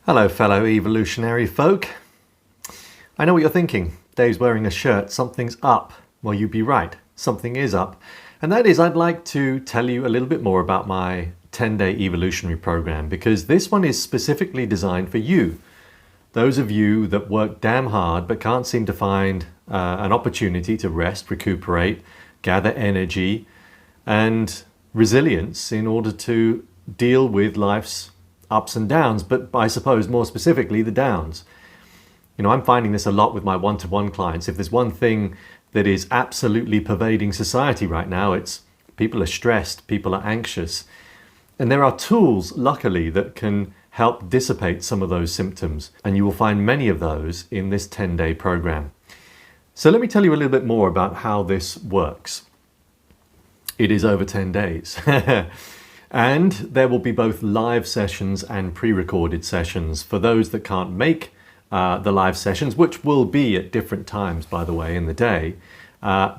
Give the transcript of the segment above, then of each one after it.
Hello, fellow evolutionary folk. I know what you're thinking. Dave's wearing a shirt. Something's up. Well, you'd be right. Something is up. And that is, I'd like to tell you a little bit more about my 10-day evolutionary program, because this one is specifically designed for you. Those of you that work damn hard but can't seem to find an opportunity to rest, recuperate, gather energy and resilience in order to deal with life's ups and downs, but I suppose more specifically the downs. You know, I'm finding this a lot with my one-to-one clients. If there's one thing that is absolutely pervading society right now, it's people are stressed, people are anxious. And there are tools, luckily, that can help dissipate some of those symptoms. And you will find many of those in this 10-day program. So let me tell you a little bit more about how this works. It is over 10 days. And there will be both live sessions and pre-recorded sessions. For those that can't make the live sessions, which will be at different times, by the way, in the day,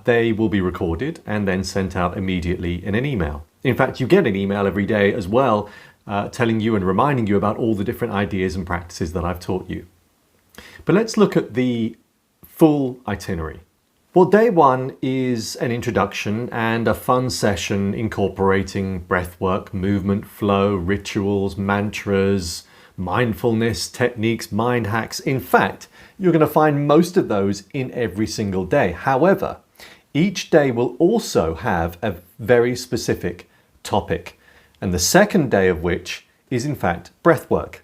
they will be recorded and then sent out immediately in an email. In fact, you get an email every day as well, telling you and reminding you about all the different ideas and practices that I've taught you. But let's look at the full itinerary. Well, day one is an introduction and a fun session incorporating breathwork, movement, flow, rituals, mantras, mindfulness techniques, mind hacks. In fact, you're going to find most of those in every single day. However, each day will also have a very specific topic, and the second day of which is in fact breathwork.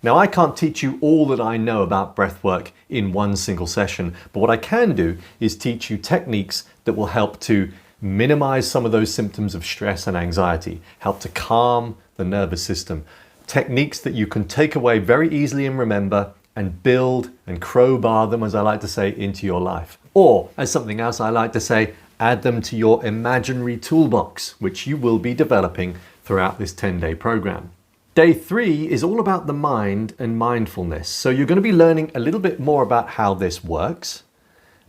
Now, I can't teach you all that I know about breathwork in one single session, but what I can do is teach you techniques that will help to minimize some of those symptoms of stress and anxiety, help to calm the nervous system, techniques that you can take away very easily and remember and build and crowbar them, as I like to say, into your life. Or, as something else I like to say, add them to your imaginary toolbox, which you will be developing throughout this 10-day program. Day 3 is all about the mind and mindfulness. So you're going to be learning a little bit more about how this works.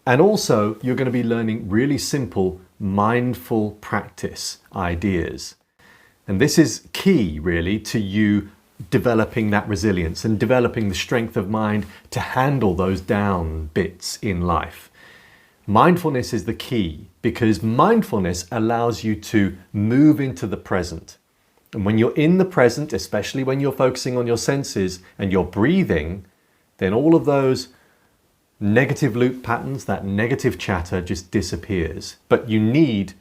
And also you're going to be learning really simple mindful practice ideas. And this is key really to you developing that resilience and developing the strength of mind to handle those down bits in life. Mindfulness is the key because mindfulness allows you to move into the present. And when you're in the present, especially when you're focusing on your senses and you're breathing, then all of those negative loop patterns, that negative chatter just disappears. But you need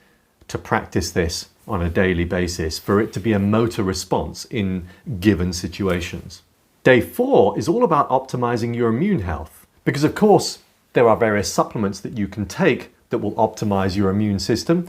to practice this on a daily basis for it to be a motor response in given situations. Day 4 is all about optimizing your immune health. Because of course, there are various supplements that you can take that will optimize your immune system.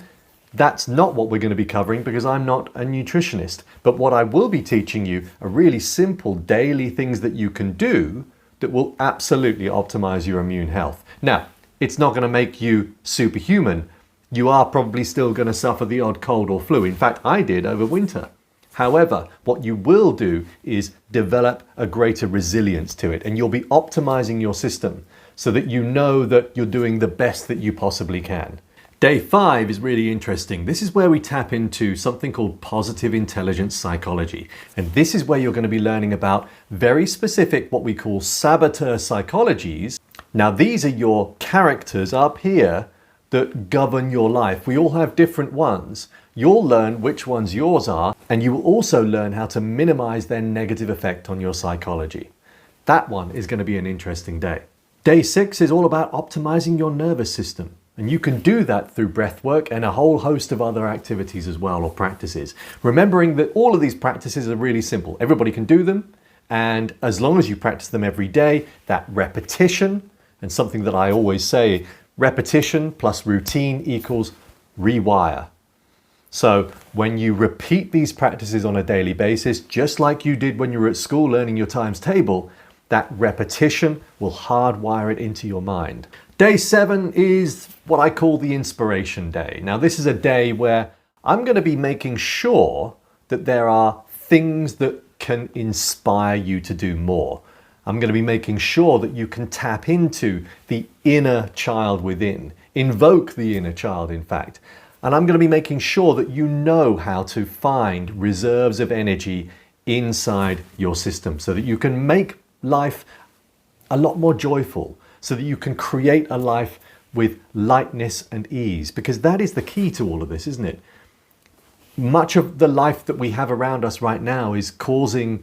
That's not what we're going to be covering because I'm not a nutritionist. But what I will be teaching you are really simple daily things that you can do that will absolutely optimize your immune health. Now, it's not going to make you superhuman. You are probably still going to suffer the odd cold or flu. In fact, I did over winter. However, what you will do is develop a greater resilience to it, and you'll be optimizing your system so that you know that you're doing the best that you possibly can. Day 5 is really interesting. This is where we tap into something called positive intelligence psychology. And this is where you're going to be learning about very specific, what we call saboteur psychologies. Now, these are your characters up here that govern your life. We all have different ones. You'll learn which ones yours are, and you will also learn how to minimize their negative effect on your psychology. That one is going to be an interesting day. Day 6 is all about optimizing your nervous system. And you can do that through breath work and a whole host of other activities as well, or practices. Remembering that all of these practices are really simple. Everybody can do them. And as long as you practice them every day, that repetition, and something that I always say, repetition plus routine equals rewire. So when you repeat these practices on a daily basis, just like you did when you were at school learning your times table, that repetition will hardwire it into your mind. Day 7 is what I call the inspiration day. Now, this is a day where I'm going to be making sure that there are things that can inspire you to do more. I'm going to be making sure that you can tap into the inner child within, invoke the inner child, in fact. And I'm going to be making sure that you know how to find reserves of energy inside your system so that you can make life a lot more joyful, so that you can create a life with lightness and ease, because that is the key to all of this, isn't it? Much of the life that we have around us right now is causing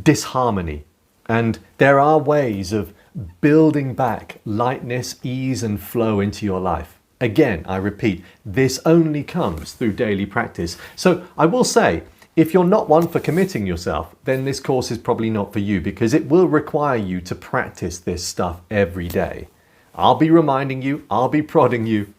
disharmony, and there are ways of building back lightness, ease and flow into your life. Again, I repeat, this only comes through daily practice. So I will say, if you're not one for committing yourself, then this course is probably not for you, because it will require you to practice this stuff every day. I'll be reminding you, I'll be prodding you,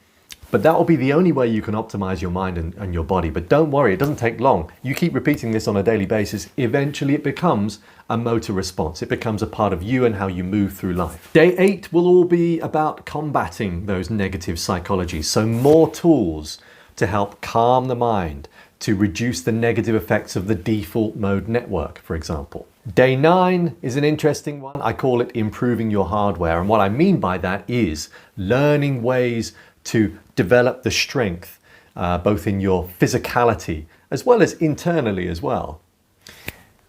but that will be the only way you can optimize your mind and your body. But don't worry, it doesn't take long. You keep repeating this on a daily basis, eventually it becomes a motor response. It becomes a part of you and how you move through life. Day 8 will all be about combating those negative psychologies. So more tools to help calm the mind, to reduce the negative effects of the default mode network, for example. Day 9 is an interesting one. I call it improving your hardware. And what I mean by that is learning ways to develop the strength, both in your physicality as well as internally as well.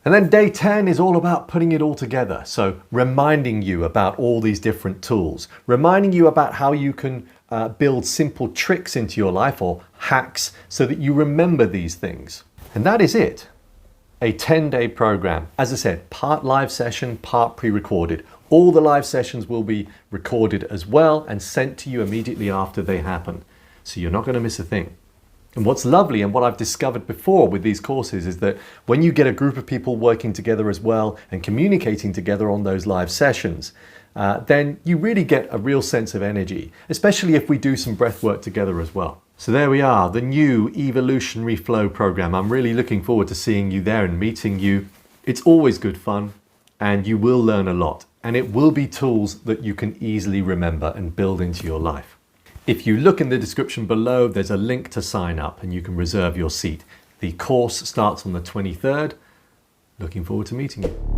And then day 10 is all about putting it all together. So reminding you about all these different tools, reminding you about how you can build simple tricks into your life or hacks so that you remember these things. And that is it. A 10-day program. As I said, part live session, part pre-recorded. All the live sessions will be recorded as well and sent to you immediately after they happen. So you're not going to miss a thing. And what's lovely, and what I've discovered before with these courses, is that when you get a group of people working together as well and communicating together on those live sessions, then you really get a real sense of energy, especially if we do some breath work together as well. So there we are, the new Evolutionary Flow program. I'm really looking forward to seeing you there and meeting you. It's always good fun, and you will learn a lot, and it will be tools that you can easily remember and build into your life. If you look in the description below, there's a link to sign up and you can reserve your seat. The course starts on the 23rd. Looking forward to meeting you.